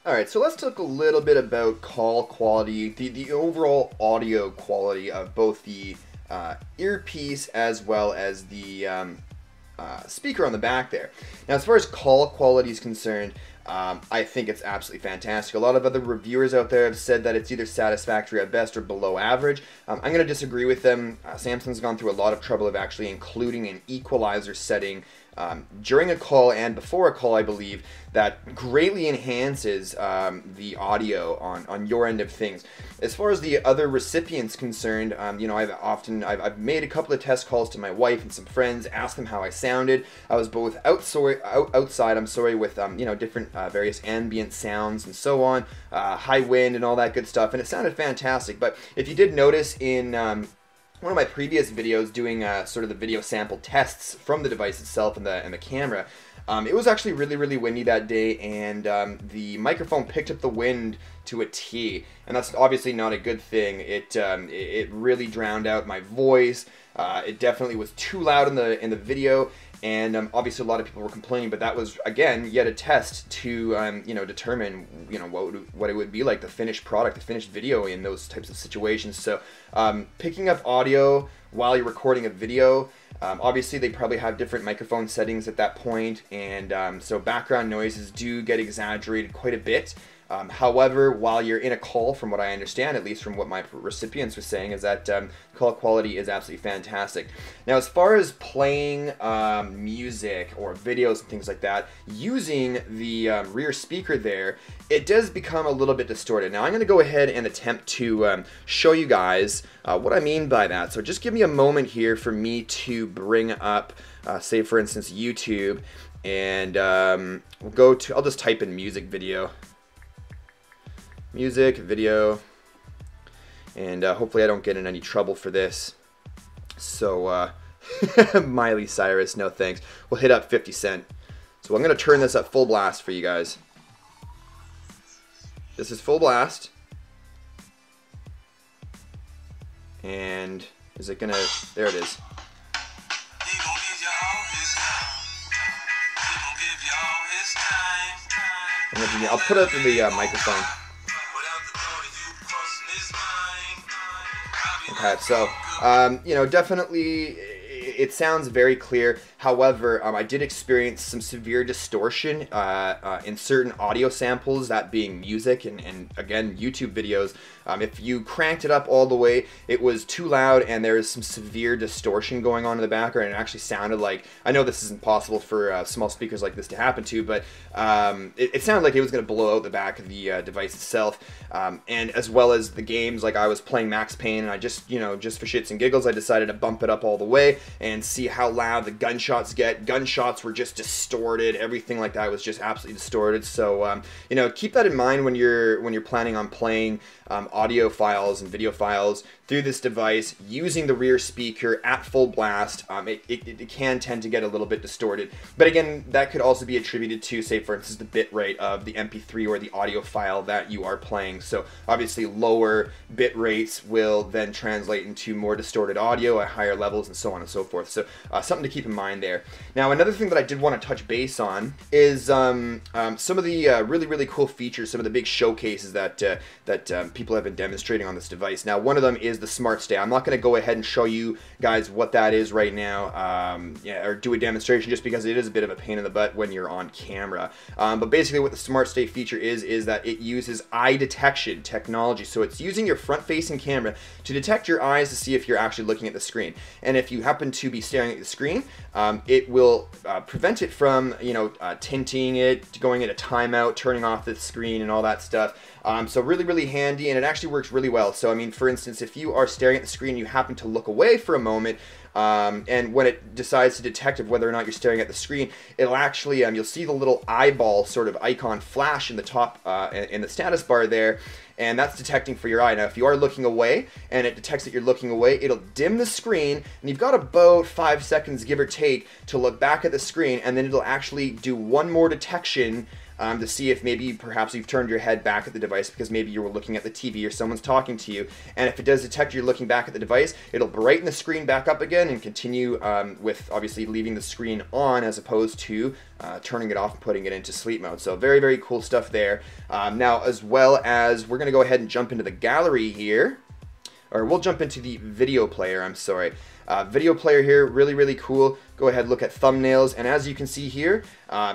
Alright, so let's talk a little bit about call quality, the overall audio quality of both the earpiece as well as the speaker on the back there. Now, as far as call quality is concerned, I think it's absolutely fantastic. A lot of other reviewers out there have said that it's either satisfactory at best or below average. I'm going to disagree with them. Samsung's gone through a lot of trouble of actually including an equalizer setting during a call and before a call, I believe, that greatly enhances the audio on your end of things. As far as the other recipients concerned, you know, I've made a couple of test calls to my wife and some friends, asked them how I sounded. I was both outside, with you know, different various ambient sounds and so on, high wind and all that good stuff, and it sounded fantastic. But if you did notice in one of my previous videos doing sort of the video sample tests from the device itself and the camera, it was actually really windy that day, and the microphone picked up the wind to a T, and that's obviously not a good thing. It really drowned out my voice. It definitely was too loud in the video, and obviously a lot of people were complaining. But that was, again, yet a test to you know, determine, you know, what it would be like, the finished product, the finished video in those types of situations. So picking up audio while you're recording a video, obviously they probably have different microphone settings at that point, and so background noises do get exaggerated quite a bit. However, while you're in a call, from what I understand, at least from what my recipients were saying, is that call quality is absolutely fantastic. Now, as far as playing music or videos and things like that, using the rear speaker there, it does become a little bit distorted. Now, I'm going to go ahead and attempt to show you guys what I mean by that. So just give me a moment here for me to bring up, say, for instance, YouTube, and we'll go to, I'll just type in music video. Music, video, and hopefully I don't get in any trouble for this. So, Miley Cyrus, no thanks. We'll hit up 50 Cent. So I'm going to turn this up full blast for you guys. This is full blast. And is it going to... There it is. I'll put up the microphone. Okay, so, you know, definitely it sounds very clear. However, I did experience some severe distortion in certain audio samples, that being music and again, YouTube videos. If you cranked it up all the way, it was too loud, and there was some severe distortion going on in the background. It actually sounded like, I know this isn't possible for small speakers like this to happen to, but it sounded like it was going to blow out the back of the device itself. And as well as the games, like I was playing Max Payne, and I just, you know, just for shits and giggles, I decided to bump it up all the way and see how loud the gunshots get. Gunshots were just distorted. Everything like that was just absolutely distorted. So, you know, keep that in mind when you're planning on playing audio files and video files through this device using the rear speaker at full blast. It can tend to get a little bit distorted, but again, that could also be attributed to, say, for instance, the bit rate of the MP3 or the audio file that you are playing. So obviously lower bit rates will then translate into more distorted audio at higher levels and so on and so forth. So something to keep in mind there. Now, another thing that I did want to touch base on is some of the really cool features, some of the big showcases that people have been demonstrating on this device. Now, one of them is the Smart Stay. I'm not going to go ahead and show you guys what that is right now, or do a demonstration, just because it is a bit of a pain in the butt when you're on camera. But basically what the Smart Stay feature is that it uses eye detection technology. So it's using your front-facing camera to detect your eyes to see if you're actually looking at the screen. And if you happen to be staring at the screen, it will prevent it from, you know, tinting it, going into timeout, turning off the screen and all that stuff. So really handy, and it actually works really well. So I mean, for instance, if you are staring at the screen, you happen to look away for a moment, and when it decides to detect whether or not you're staring at the screen, it'll actually, you'll see the little eyeball sort of icon flash in the top, in the status bar there, and that's detecting for your eye. Now, if you are looking away and it detects that you're looking away, it'll dim the screen, and you've got about 5 seconds, give or take, to look back at the screen, and then it'll actually do one more detection to see if maybe perhaps you've turned your head back at the device because maybe you were looking at the TV or someone's talking to you. And if it does detect you're looking back at the device, it'll brighten the screen back up again and continue with obviously leaving the screen on as opposed to turning it off and putting it into sleep mode. So very, very cool stuff there. Now, as well as we're going to go ahead and jump into the gallery here. Or we'll jump into the video player, I'm sorry. Video player here, really, really cool. Go ahead, look at thumbnails, and as you can see here,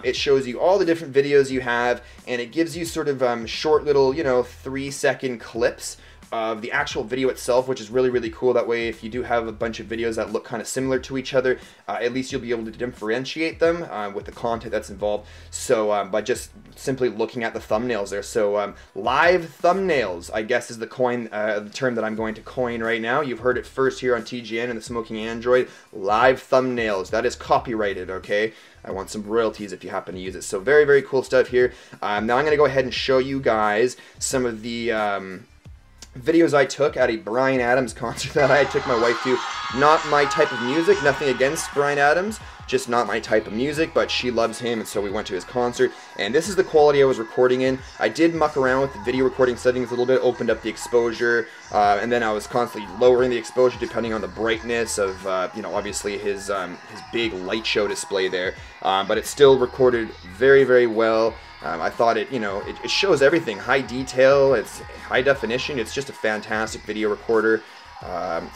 it shows you all the different videos you have, and it gives you sort of short little, 3-second clips of the actual video itself, which is really, really cool. That way, if you do have a bunch of videos that look kind of similar to each other, at least you'll be able to differentiate them with the content that's involved. So by just simply looking at the thumbnails there. So live thumbnails, I guess, is the term that I'm going to coin right now. You've heard it first here on TGN and the Smoking Android. Live thumbnails. That is copyrighted, okay? I want some royalties if you happen to use it. So very, very cool stuff here. Now I'm going to go ahead and show you guys some of the videos I took at a Bryan Adams concert that I took my wife to. Not my type of music, nothing against Bryan Adams, just not my type of music, but she loves him, and so we went to his concert. And this is the quality I was recording in. I did muck around with the video recording settings a little bit, opened up the exposure, and then I was constantly lowering the exposure depending on the brightness of, obviously his big light show display there. But it still recorded very, very well. I thought it shows everything. High detail, it's high definition, it's just a fantastic video recorder.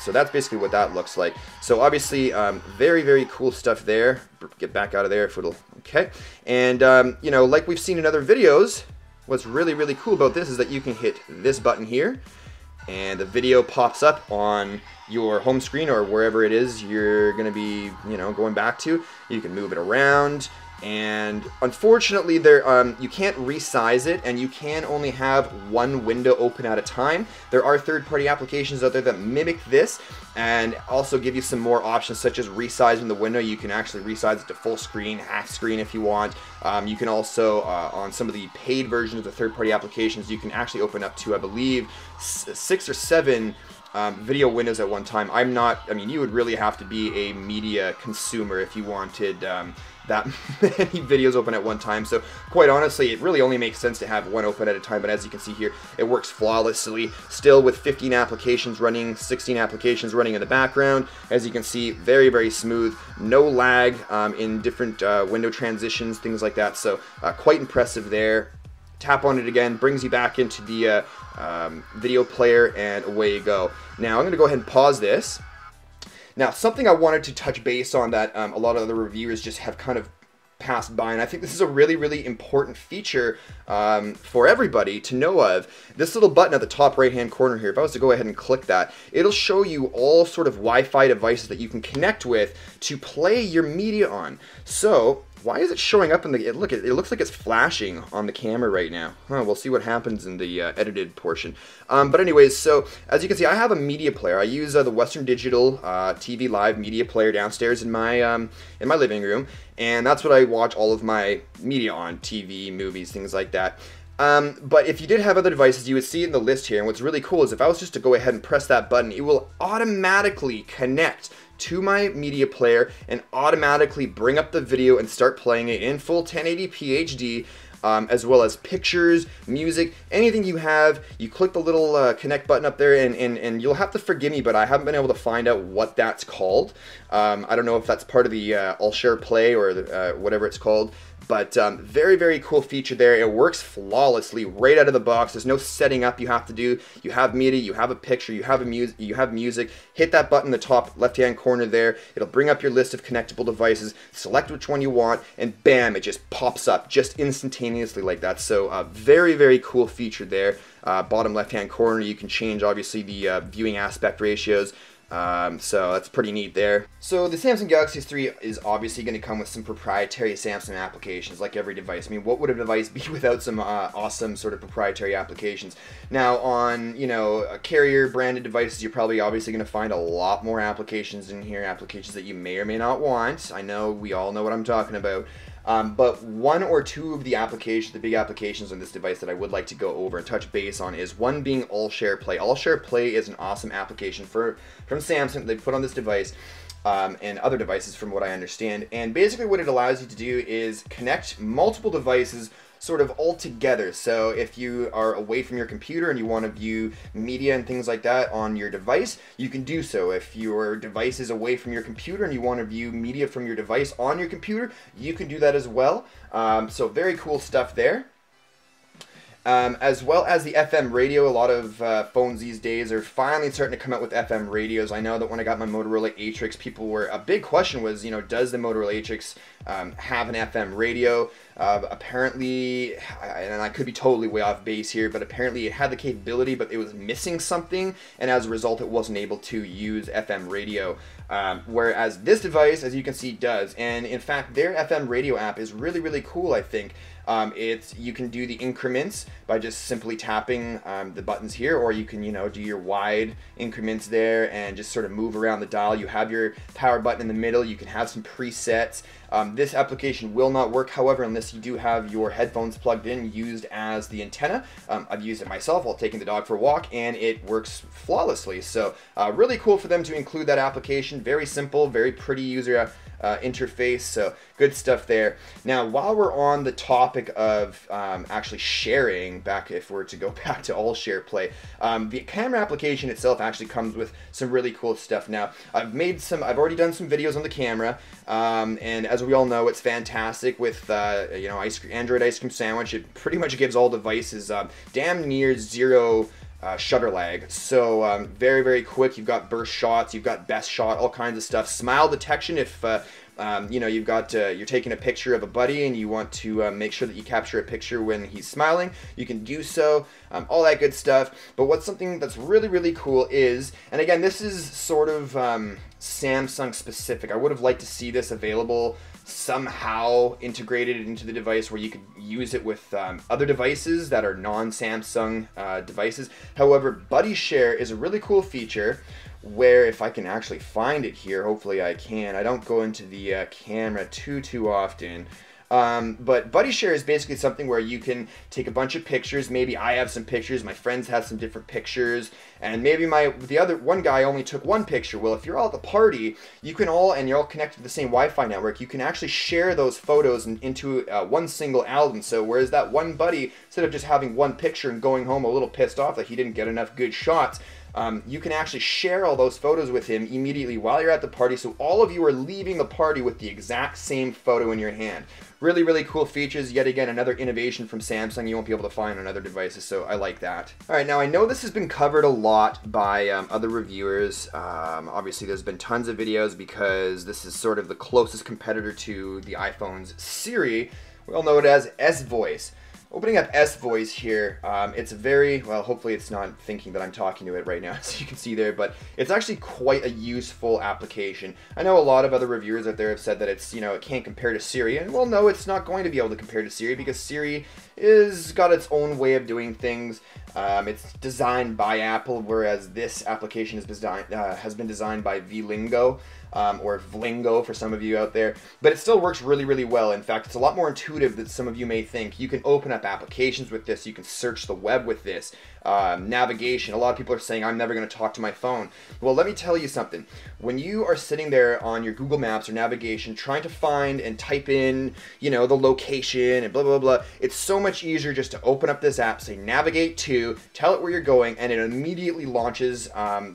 So that's basically what that looks like. So obviously, very, very cool stuff there. Get back out of there if it'll, okay. And, like we've seen in other videos, what's really, really cool about this is that you can hit this button here, and the video pops up on your home screen or wherever it is you're going to be, going back to. You can move it around. And unfortunately, you can't resize it, and you can only have one window open at a time. There are third-party applications out there that mimic this and also give you some more options, such as resizing the window. You can actually resize it to full screen, half screen if you want. You can also, on some of the paid versions of the third-party applications, you can actually open up to, I believe, 6 or 7 video windows at one time. You would really have to be a media consumer if you wanted that many videos open at one time. So quite honestly, it really only makes sense to have one open at a time. But as you can see here, it works flawlessly, still with 15 applications running, 16 applications running in the background. As you can see, very, very smooth, no lag in different window transitions, things like that. So quite impressive there. Tap on it again, brings you back into the video player, and away you go. Now I'm going to go ahead and pause this. Now, something I wanted to touch base on that a lot of other reviewers just have kind of passed by, and I think this is a really, really important feature for everybody to know of. This little button at the top right-hand corner here, if I was to go ahead and click that, it'll show you all sort of Wi-Fi devices that you can connect with to play your media on. So, why is it showing up in the... Look, it looks like it's flashing on the camera right now. We'll see what happens in the edited portion. But anyways, so as you can see, I have a media player. I use the Western Digital TV Live media player downstairs in my living room, and that's what I watch all of my media on: TV, movies, things like that. But if you did have other devices, you would see it in the list here. And what's really cool is if I was just to go ahead and press that button, it will automatically connect to my media player and automatically bring up the video and start playing it in full 1080p HD, as well as pictures, music, anything you have. You click the little connect button up there, and you'll have to forgive me, but I haven't been able to find out what that's called. I don't know if that's part of the All Share Play or whatever it's called. But very, very cool feature there. It works flawlessly right out of the box. There's no setting up you have to do. You have media, you have a picture, you have music. Hit that button in the top left-hand corner there. It'll bring up your list of connectable devices. Select which one you want, and bam, it just pops up just instantaneously like that. So very, very cool feature there. Bottom left-hand corner, you can change obviously the viewing aspect ratios. So that's pretty neat there. So the Samsung Galaxy S3 is obviously going to come with some proprietary Samsung applications, like every device. I mean, what would a device be without some awesome sort of proprietary applications? Now, on carrier branded devices, you're probably obviously going to find a lot more applications in here, applications that you may or may not want. I know we all know what I'm talking about. But one or two of the applications, the big applications on this device that I would like to go over and touch base on is one being All Share Play. All Share Play is an awesome application from Samsung they put on this device and other devices from what I understand. And basically what it allows you to do is connect multiple devices sort of all together. So if you are away from your computer and you want to view media and things like that on your device, you can do so. If your device is away from your computer and you want to view media from your device on your computer, you can do that as well. So very cool stuff there. As well as the FM radio. A lot of phones these days are finally starting to come out with FM radios. I know that when I got my Motorola Atrix, a big question was, you know, does the Motorola Atrix have an FM radio? Apparently, and I could be totally way off base here, but apparently it had the capability, but it was missing something, and as a result, it wasn't able to use FM radio. Whereas this device, as you can see, does. And in fact, their FM radio app is really, really cool, I think. You can do the increments by just simply tapping the buttons here, or you can, you know, do your wide increments there and just sort of move around the dial. You have your power button in the middle. You can have some presets. This application will not work, however, unless you do have your headphones plugged in, used as the antenna. I've used it myself while taking the dog for a walk, and it works flawlessly. So really cool for them to include that application. Very simple, very pretty user interface, so good stuff there. Now, while we're on the topic of actually sharing, if we're to go back to all share play, the camera application itself actually comes with some really cool stuff. Now, I've already done some videos on the camera, and as we all know, it's fantastic with you know, Android Ice Cream Sandwich. It pretty much gives all devices damn near zero shutter lag. So very, very quick. You've got burst shots, you've got best shot, all kinds of stuff. Smile detection if you know, you're taking a picture of a buddy and you want to make sure that you capture a picture when he's smiling, you can do so. All that good stuff. But something that's really, really cool is, and again, this is sort of Samsung specific. I would have liked to see this available somehow integrated into the device where you could use it with other devices that are non-Samsung devices. However, Buddy Share is a really cool feature where, if I can actually find it here, hopefully I can. I don't go into the camera too often. But Buddy Share is basically something where you can take a bunch of pictures. Maybe I have some pictures, my friends have some different pictures, and maybe the other one guy only took one picture. Well, if you're all at the party, you're all connected to the same Wi-Fi network, you can actually share those photos into one single album. So whereas that one buddy, instead of just having one picture and going home a little pissed off that he didn't get enough good shots, you can actually share all those photos with him immediately while you're at the party, so all of you are leaving the party with the exact same photo in your hand. Really, really cool features. Yet again, another innovation from Samsung you won't be able to find on other devices, so I like that. Alright, now I know this has been covered a lot by other reviewers. Obviously, there's been tons of videos because this is sort of the closest competitor to the iPhone's Siri. We all know it as S-Voice. Opening up S-Voice here, it's very, well, hopefully it's not thinking that I'm talking to it right now, as you can see there, but it's actually quite a useful application. I know a lot of other reviewers out there have said that it's, you know, it can't compare to Siri, and well, no, it's not going to be able to compare to Siri because Siri is got its own way of doing things. It's designed by Apple, whereas this application is has been designed by Vlingo. Or Vlingo for some of you out there, but it still works really, really well. In fact, it's a lot more intuitive than some of you may think. You can open up applications with this, you can search the web with this, navigation. A lot of people are saying, I'm never going to talk to my phone. Well, let me tell you something. When you are sitting there on your Google Maps or navigation trying to find and type in, you know, the location and blah, blah, blah, it's so much easier just to open up this app, say navigate to, tell it where you're going, and it immediately launches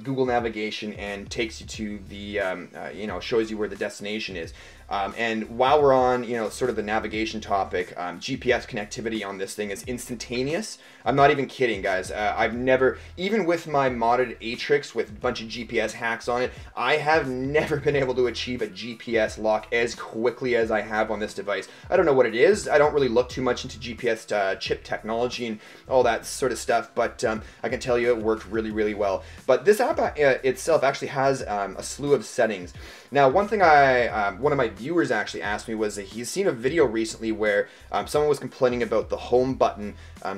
Google Navigation and takes you to the you know, shows you where the destination is. And while we're on, you know, sort of the navigation topic, GPS connectivity on this thing is instantaneous. I'm not even kidding, guys. I've never, even with my modded Atrix with a bunch of GPS hacks on it, I have never been able to achieve a GPS lock as quickly as I have on this device. I don't know what it is. I don't really look too much into GPS chip technology and all that sort of stuff, but I can tell you it worked really, really well. But this app itself actually has a slew of settings. Now, one thing one of my viewers actually asked me was that he's seen a video recently where someone was complaining about the home button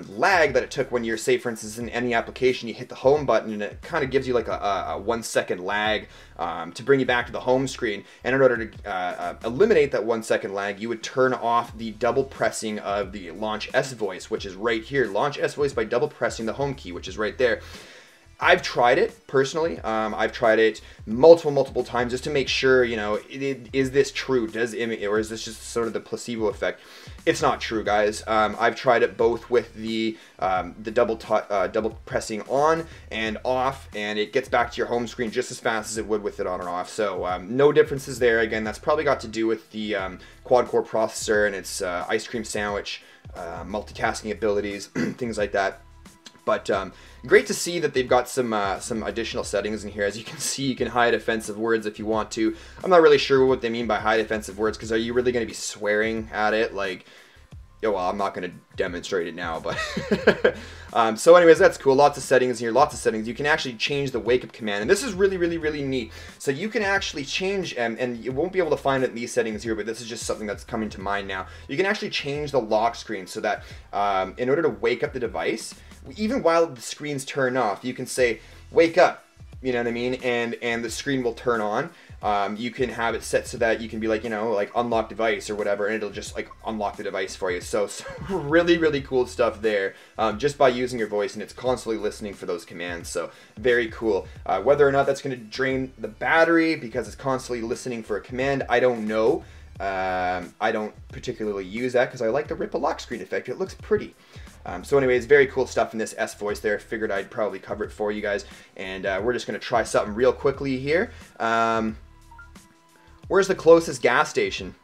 lag that it took when you're, say, for instance, in any application, you hit the home button and it kind of gives you like a 1 second lag to bring you back to the home screen. And in order to eliminate that 1 second lag, you would turn off the double pressing of the Launch S-Voice, which is right here. Launch S-Voice by double pressing the home key, which is right there. I've tried it personally. I've tried it multiple times just to make sure, you know, is this true? Or is this just sort of the placebo effect? It's not true, guys. I've tried it both with the double pressing on and off, and it gets back to your home screen just as fast as it would with it on and off. So no differences there. Again, that's probably got to do with the quad-core processor and its ice cream sandwich multitasking abilities, things like that. But great to see that they've got some additional settings in here. As you can see, you can hide offensive words if you want to. I'm not really sure what they mean by hide offensive words, because are you really going to be swearing at it? Like, well, I'm not going to demonstrate it now, but so anyways, that's cool. Lots of settings here, lots of settings. You can actually change the wake up command, and this is really neat. So you can actually change, and you won't be able to find it in these settings here, but this is just something that's coming to mind now. You can actually change the lock screen so that in order to wake up the device, even while the screen's turned off, you can say, wake up, you know what I mean? And the screen will turn on. You can have it set so that you can be like, you know, like unlock device or whatever, and it'll just like unlock the device for you. So really cool stuff there, just by using your voice, and it's constantly listening for those commands. So very cool. Whether or not that's going to drain the battery because it's constantly listening for a command, I don't know. I don't particularly use that because I like the ripple lock screen effect. It looks pretty. So anyways, very cool stuff in this S Voice there. Figured I'd probably cover it for you guys. And we're just going to try something real quickly here. Where's the closest gas station?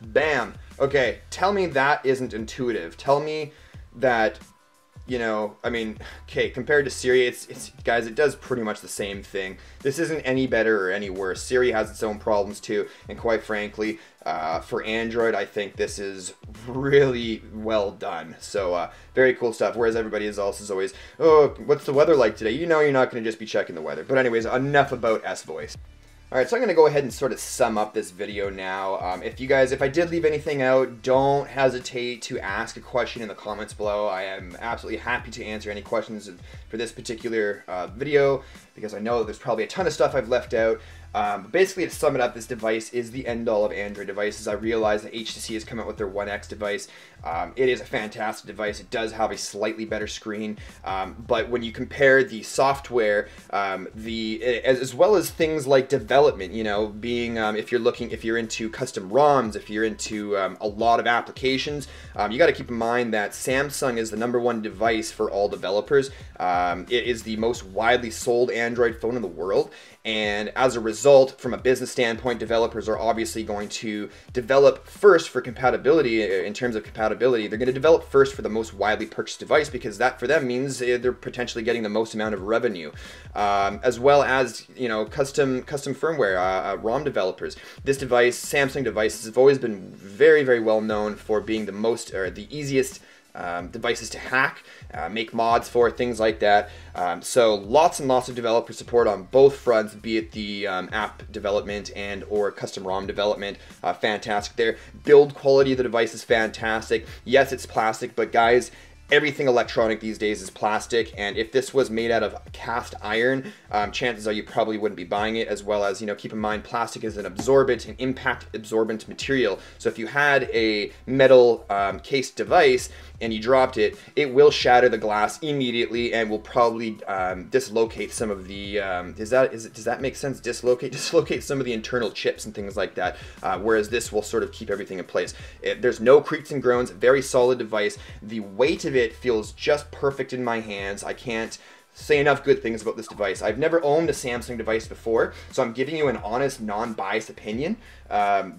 Bam. Okay, tell me that isn't intuitive. Tell me that, you know, I mean, okay, compared to Siri, it's guys, it does pretty much the same thing. This isn't any better or any worse. Siri has its own problems too, and quite frankly, for Android, I think this is really well done. So very cool stuff. Whereas everybody is always, oh, what's the weather like today? You know, you're not going to just be checking the weather. But anyways, enough about S Voice. Alright, so I'm going to go ahead and sort of sum up this video now. If I did leave anything out, don't hesitate to ask a question in the comments below. I am absolutely happy to answer any questions for this particular video, because I know there's probably a ton of stuff I've left out. But basically, to sum it up, this device is the end-all of Android devices. I realize that HTC has come out with their One X device. It is a fantastic device. It does have a slightly better screen, but when you compare the software, as well as things like development, you know, being if you're into custom ROMs, if you're into a lot of applications, you got to keep in mind that Samsung is the #1 device for all developers. It is the most widely sold Android phone in the world. And as a result, from a business standpoint, developers are obviously going to develop first for compatibility. In terms of compatibility, they're going to develop first for the most widely purchased device, because that for them means they're potentially getting the most amount of revenue, as well as, you know, custom firmware, ROM developers. This device, Samsung devices, have always been very well known for being the most, or the easiest devices to hack, make mods for, things like that. So lots and lots of developer support on both fronts, be it the app development and or custom ROM development. Fantastic there. Build quality of the device is fantastic. Yes, it's plastic, but guys, everything electronic these days is plastic, and if this was made out of cast iron, chances are you probably wouldn't be buying it. As well as, you know, keep in mind, plastic is an impact absorbent material. So if you had a metal cased device and you dropped it, it will shatter the glass immediately and will probably dislocate some of the does that make sense? Dislocate some of the internal chips and things like that. Whereas this will sort of keep everything in place. There's no creaks and groans. Very solid device. The weight of it feels just perfect in my hands. I can't say enough good things about this device. I've never owned a Samsung device before, so I'm giving you an honest, non-biased opinion.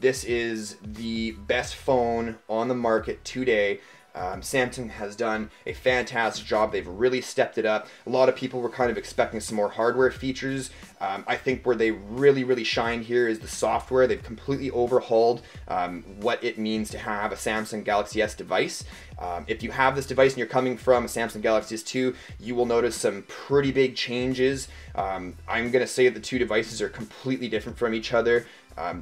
This is the best phone on the market today. Samsung has done a fantastic job. They've really stepped it up. A lot of people were kind of expecting some more hardware features. I think where they really shine here is the software. They've completely overhauled what it means to have a Samsung Galaxy S device. If you have this device and you're coming from a Samsung Galaxy S2, you will notice some pretty big changes. I'm going to say that the two devices are completely different from each other.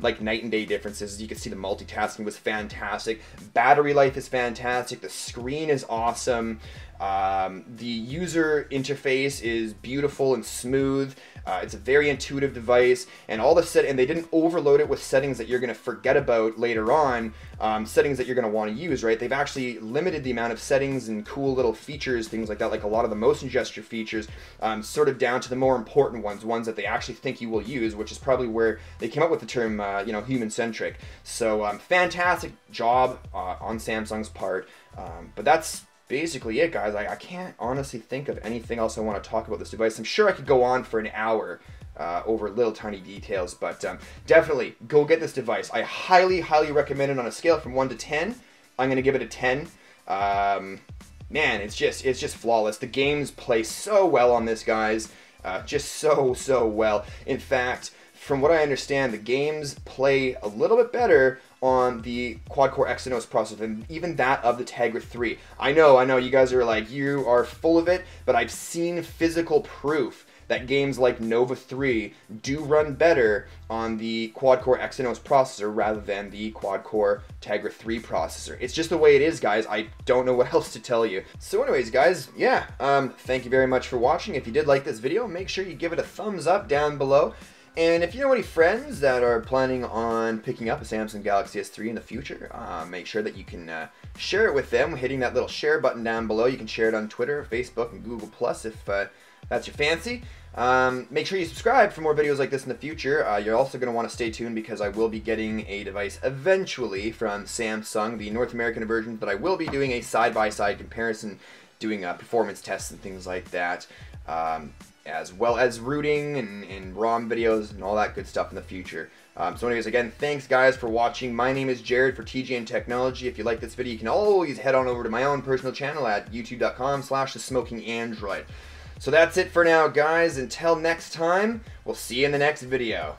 Like night and day differences. You can see the multitasking was fantastic. Battery life is fantastic. The screen is awesome. The user interface is beautiful and smooth. It's a very intuitive device, and and they didn't overload it with settings that you're going to forget about later on, settings that you're going to want to use, right? They've actually limited the amount of settings and cool little features, things like that, like a lot of the motion gesture features, sort of down to the more important ones that they actually think you will use, which is probably where they came up with the term, human-centric. So, fantastic job on Samsung's part, but that's basically it, guys. I can't honestly think of anything else I want to talk about this device. I'm sure I could go on for an hour over little tiny details, but definitely go get this device. I highly recommend it. On a scale from 1 to 10, I'm going to give it a 10. Man, it's just flawless. The games play so well on this, guys. Just so well. In fact, from what I understand, the games play a little bit better on the quad-core Exynos processor than even that of the Tegra 3. I know, you guys are like, you are full of it, but I've seen physical proof that games like Nova 3 do run better on the quad-core Exynos processor rather than the quad-core Tegra 3 processor. It's just the way it is, guys. I don't know what else to tell you. So anyways, guys, yeah, thank you very much for watching. If you did like this video, make sure you give it a thumbs up down below. And if you know any friends that are planning on picking up a Samsung Galaxy S3 in the future, make sure that you can share it with them hitting that little share button down below. You can share it on Twitter, Facebook, and Google Plus if that's your fancy. Make sure you subscribe for more videos like this in the future. You're also going to want to stay tuned because I will be getting a device eventually from Samsung, the North American version, but I will be doing a side-by-side comparison, doing performance tests and things like that. As well as rooting and ROM videos and all that good stuff in the future. So anyways, again, thanks guys for watching. My name is Jared for TGN Technology. If you like this video, you can always head on over to my own personal channel at youtube.com/thesmokingandroid. So that's it for now, guys. Until next time, we'll see you in the next video.